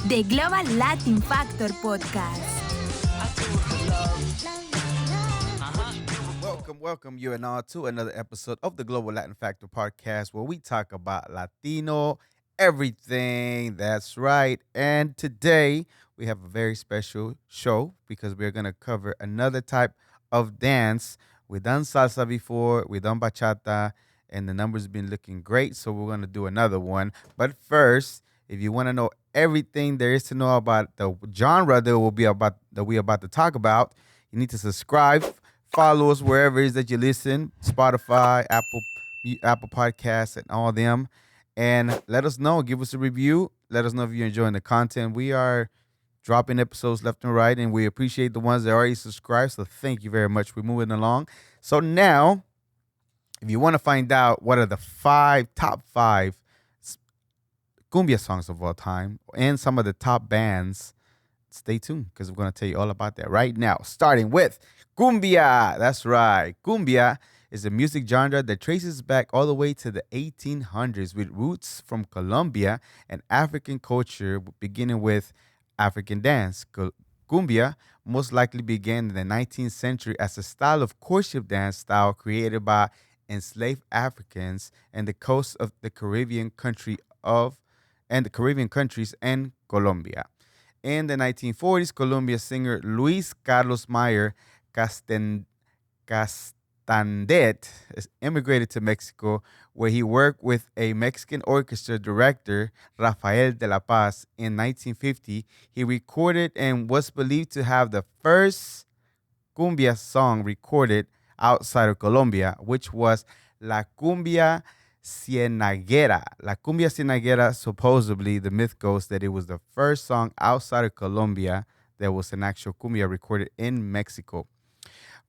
The Global Latin Factor Podcast. Welcome you and all to another episode of the Global Latin Factor Podcast, where we talk about Latino everything. That's right. And today we have a very special show because we're going to cover another type of dance. We've done salsa before, we've done bachata, and the numbers have been looking great. So we're going to do another one. But first, if you want to know everything there is to know about the genre that we about to talk about, you need to subscribe. Follow us wherever it is that you listen, Spotify, Apple Podcasts, and all them. And let us know. Give us a review. Let us know if you're enjoying the content. We are dropping episodes left and right, and we appreciate the ones that already subscribed. So thank you very much. We're moving along. So now, if you want to find out what are the top five cumbia songs of all time and some of the top bands, stay tuned because we're going to tell you all about that right now. Starting with Cumbia. That's right. Cumbia is a music genre that traces back all the way to the 1800s with roots from Colombia and African culture, beginning with African dance. Cumbia most likely began in the 19th century as a style of courtship dance style created by enslaved Africans and the coast of the Caribbean countries and Colombia. In the 1940s, Colombia singer Luis Carlos Mayer Castandet immigrated to Mexico, where he worked with a Mexican orchestra director, Rafael de la Paz. In 1950, he recorded and was believed to have the first cumbia song recorded outside of Colombia, which was La Cumbia Cienaguera. La Cumbia Cienaguera, supposedly, the myth goes that it was the first song outside of Colombia that was an actual cumbia recorded in Mexico.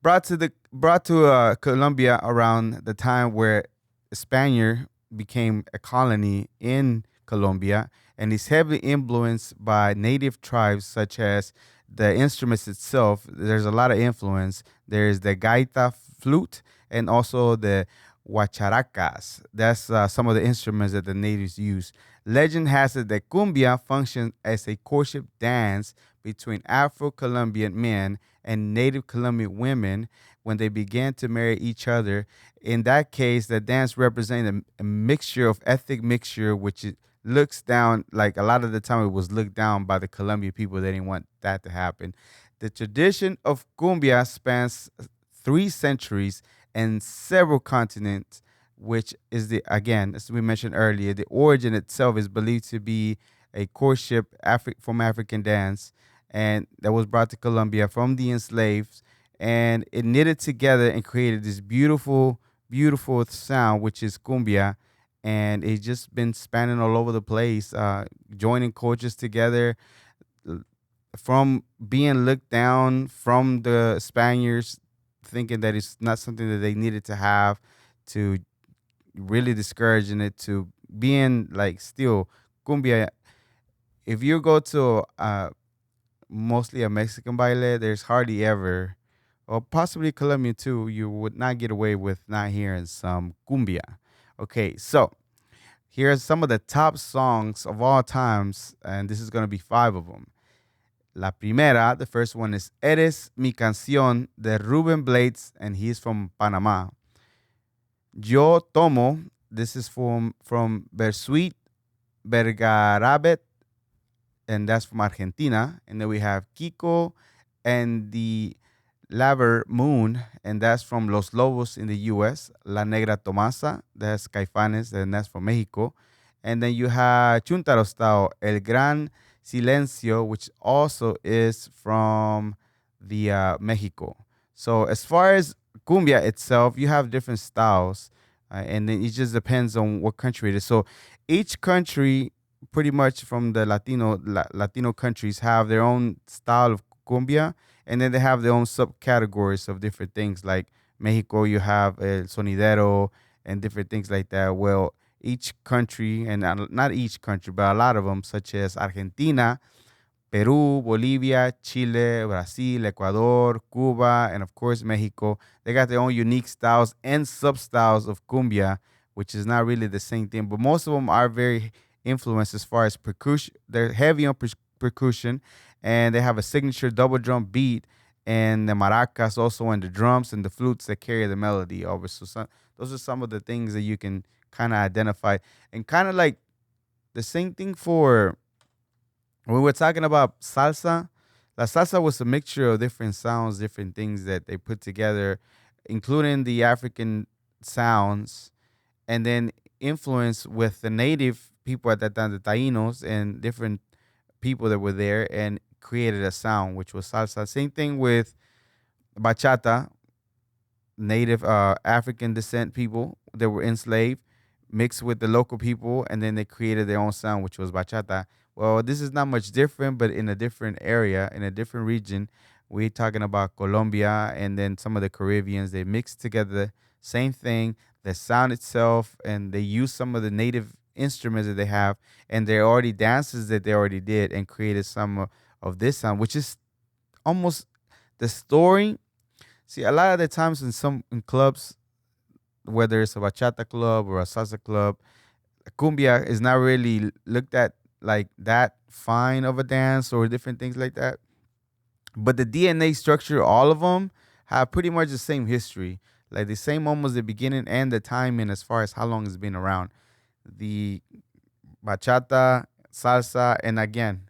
Brought to Colombia around the time where Spaniard became a colony in Colombia, and is heavily influenced by native tribes, such as the instruments itself. There's a lot of influence. There's the gaita flute and also the huacharacas. That's some of the instruments that the natives use. Legend has it that cumbia functioned as a courtship dance between Afro-Colombian men and native Colombian women when they began to marry each other. In that case, the dance represented a mixture of ethnic mixture, which it looks down, like a lot of the time it was looked down by the Colombian people. They didn't want that to happen. The tradition of cumbia spans 3 centuries and several continents, which is again, as we mentioned earlier, the origin itself is believed to be a courtship from African dance, and that was brought to Colombia from the enslaved, and it knitted together and created this beautiful, beautiful sound, which is cumbia, and it's just been spanning all over the place, joining cultures together, from being looked down from the Spaniards, thinking that it's not something that they needed to have, to really discouraging it, to being like still cumbia. If you go to mostly a Mexican baile, there's hardly ever, or possibly Colombian too, you would not get away with not hearing some cumbia. Okay, so here's some of the top songs of all times, and this is going to be 5 of them. La primera, the first one, is Eres mi canción de Ruben Blades, and he's from Panama. Yo Tomo, this is from Bersuit Vergarabet, and that's from Argentina. And then we have Kiko and the Laver Moon, and that's from Los Lobos in the U.S. La Negra Tomasa, that's Caifanes, and that's from Mexico. And then you have Chuntarostao, El Gran Silencio, which also is from the Mexico. So as far as cumbia itself, you have different styles, and then it just depends on what country it is. So each country, pretty much from the Latino countries, have their own style of cumbia, and then they have their own subcategories of different things. Like Mexico, you have el sonidero and different things like that. Well, each country, and not each country, but a lot of them, such as Argentina, Peru, Bolivia, Chile, Brazil, Ecuador, Cuba, and of course Mexico, they got their own unique styles and sub-styles of cumbia, which is not really the same thing. But most of them are very influenced as far as percussion. They're heavy on percussion, and they have a signature double drum beat, and the maracas also, and the drums and the flutes that carry the melody over. So those are some of the things that you can kind of identify, and kind of like the same thing for when we're talking about salsa. La salsa was a mixture of different sounds, different things that they put together, including the African sounds, and then influence with the native people at that time, the Tainos, and different people that were there, and created a sound which was salsa. Same thing with bachata, native African descent people that were enslaved, mixed with the local people, and then they created their own sound, which was bachata. Well, this is not much different, but in a different area, in a different region. We're talking about Colombia and then some of the Caribbeans. They mixed together, same thing, the sound itself, and they use some of the native instruments that they have, and they're already dances that they already did, and created some of this sound, which is almost the story. See, a lot of the times in some in clubs, whether it's a bachata club or a salsa club, cumbia is not really looked at like that fine of a dance or different things like that. But the DNA structure, all of them have pretty much the same history, like the same almost the beginning and the timing as far as how long it's been around. The bachata, salsa, and again,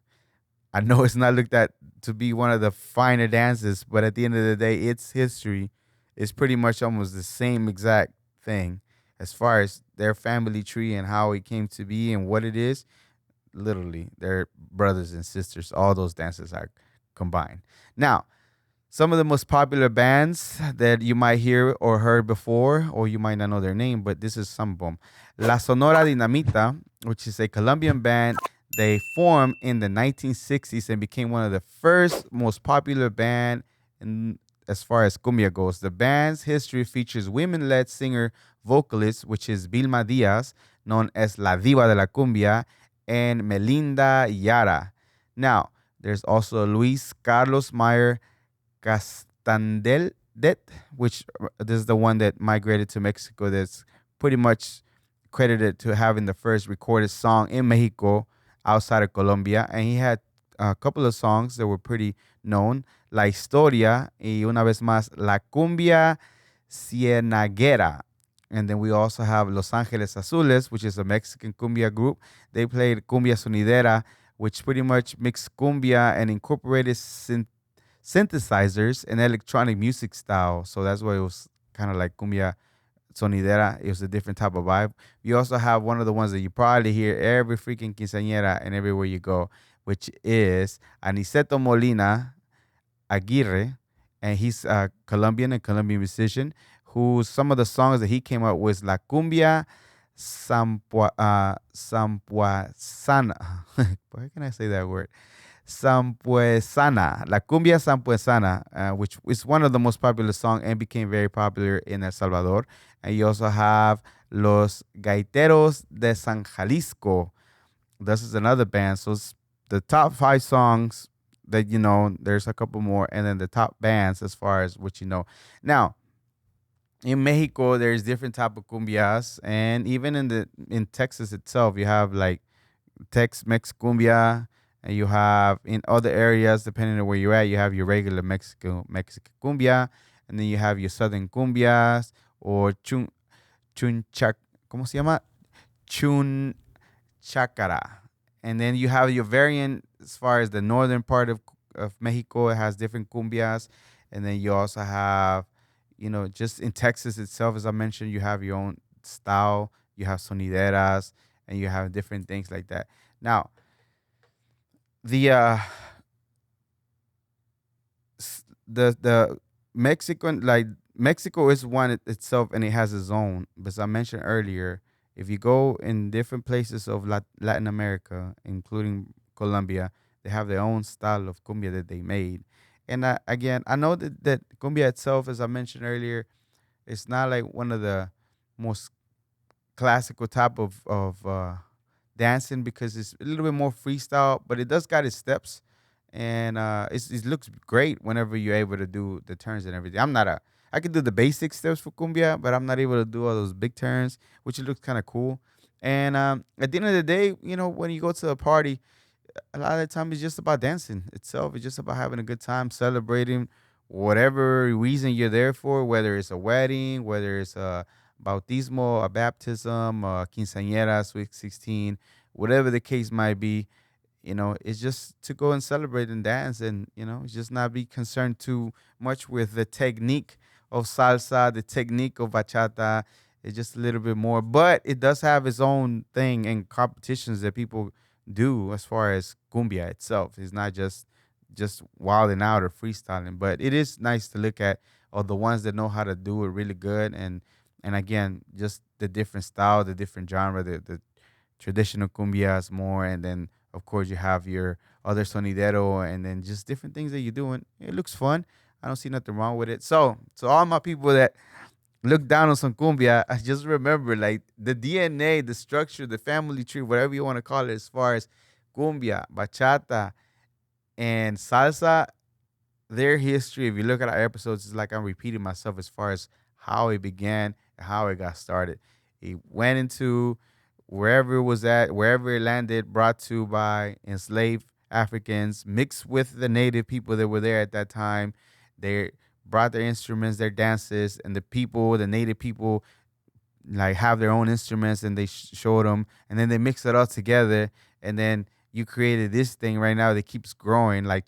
I know it's not looked at to be one of the finer dances, but at the end of the day, its history is pretty much almost the same exact thing as far as their family tree and how it came to be and what it is. Literally, they're brothers and sisters. All those dances are combined. Now, some of the most popular bands that you might hear or heard before, or you might not know their name, but this is some of them. La Sonora Dinamita, which is a Colombian band. They formed in the 1960s and became one of the first most popular band in, as far as cumbia goes. The band's history features women-led singer vocalist, which is Vilma Diaz, known as La Diva de la Cumbia, and Melinda Yara. Now, there's also Luis Carlos Mayer Castandet, which this is the one that migrated to Mexico. That's pretty much credited to having the first recorded song in Mexico outside of Colombia, and he had a couple of songs that were pretty known, La Historia y una vez más La Cumbia Cienaguera. And then we also have Los Angeles Azules, which is a Mexican cumbia group. They played Cumbia Sonidera, which pretty much mixed cumbia and incorporated synthesizers and electronic music style. So that's why it was kind of like cumbia sonidera. It was a different type of vibe. You also have one of the ones that you probably hear every freaking quinceañera and everywhere you go, which is Aniceto Molina Aguirre, and he's a Colombian and Colombian musician. Who some of the songs that he came up with La Cumbia Sampuesana. Why can I say that word? Sampuesana, La Cumbia Sampuesana, which is one of the most popular songs and became very popular in El Salvador. And you also have Los Gaiteros de San Jalisco. This is another band. So it's the top 5 songs that you know. There's a couple more, and then the top bands as far as what you know. Now, in Mexico, there's different type of cumbias, and even in Texas itself, you have like Tex-Mex cumbia, and you have in other areas, depending on where you're at, you have your regular Mexican cumbia, and then you have your southern cumbias or chunchac, ¿cómo se llama? Chunchacara, and then you have your variant as far as the northern part of Mexico. It has different cumbias, and then you also have, you know, just in Texas itself, as I mentioned, you have your own style, you have sonideras, and you have different things like that. Now, the the Mexican, like Mexico is one itself, and it has its own. But as I mentioned earlier, if you go in different places of Latin America, including Colombia, they have their own style of cumbia that they made. And again, I know that cumbia itself, as I mentioned earlier, it's not like one of the most classical type of dancing, because it's a little bit more freestyle, but it does got its steps, and it looks great whenever you're able to do the turns and everything. I can do the basic steps for cumbia, but I'm not able to do all those big turns, which it looks kind of cool. And at the end of the day, you know, when you go to a party, a lot of the time it's just about dancing itself. It's just about having a good time, celebrating whatever reason you're there for, whether it's a wedding, whether it's a bautismo, a baptism, a quinceañera, sweet 16, whatever the case might be. It's just to go and celebrate and dance, and just not be concerned too much with the technique of salsa, the technique of bachata. It's just a little bit more, but it does have its own thing and competitions that people do as far as cumbia itself. It's not just wilding out or freestyling, but it is nice to look at all the ones that know how to do it really good, and again, just the different style, the different genre, the traditional cumbias more, and then of course you have your other sonidero, and then just different things that you're doing. It looks fun. I don't see nothing wrong with it. So all my people that look down on some cumbia, I just remember like the DNA, the structure, the family tree, whatever you want to call it, as far as cumbia, bachata, and salsa, their history, if you look at our episodes, it's like I'm repeating myself as far as how it began and how it got started. It went into wherever it was at, wherever it landed, brought to by enslaved Africans, mixed with the native people that were there at that time. They brought their instruments, their dances, and the people, the native people, like have their own instruments, and they showed them, and then they mix it all together, and then you created this thing right now that keeps growing, like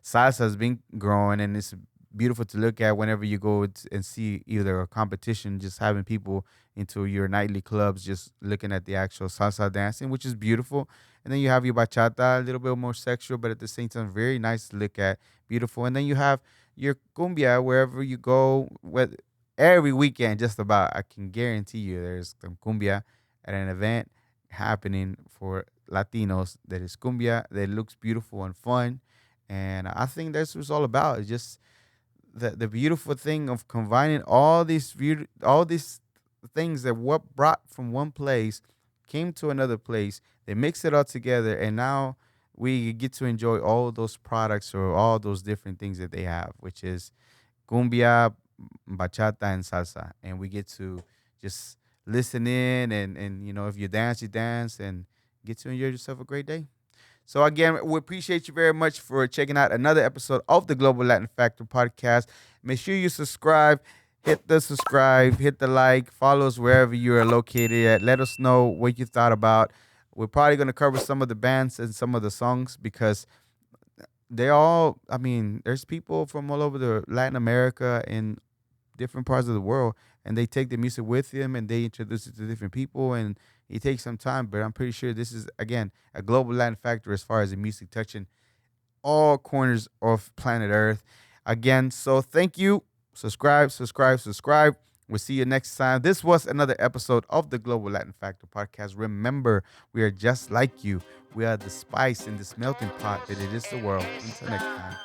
salsa has been growing, and it's beautiful to look at whenever you go and see either a competition, just having people into your nightly clubs, just looking at the actual salsa dancing, which is beautiful. And then you have your bachata, a little bit more sexual, but at the same time, very nice to look at, beautiful. And then you have your cumbia wherever you go, with every weekend, just about. I can guarantee you, there's some cumbia at an event happening for Latinos that is cumbia that looks beautiful and fun. And I think that's what it's all about. It's just the beautiful thing of combining all these things that what brought from one place came to another place. They mix it all together, and now we get to enjoy all those products or all those different things that they have, which is cumbia, bachata, and salsa. And we get to just listen in, and if you dance, and get to enjoy yourself a great day. So again, we appreciate you very much for checking out another episode of the Global Latin Factor podcast. Make sure you subscribe, hit the subscribe, hit the like, follow us wherever you are located at. Let us know what you thought about. We're probably going to cover some of the bands and some of the songs, because there's people from all over the Latin America and different parts of the world, and they take the music with them, and they introduce it to different people, and it takes some time, but I'm pretty sure this is, again, a global Latin factor as far as the music touching all corners of planet Earth. Again, so thank you. Subscribe, subscribe, subscribe. We'll see you next time. This was another episode of the Global Latin Factor podcast. Remember, we are just like you. We are the spice in this melting pot that it is the world. Until next time.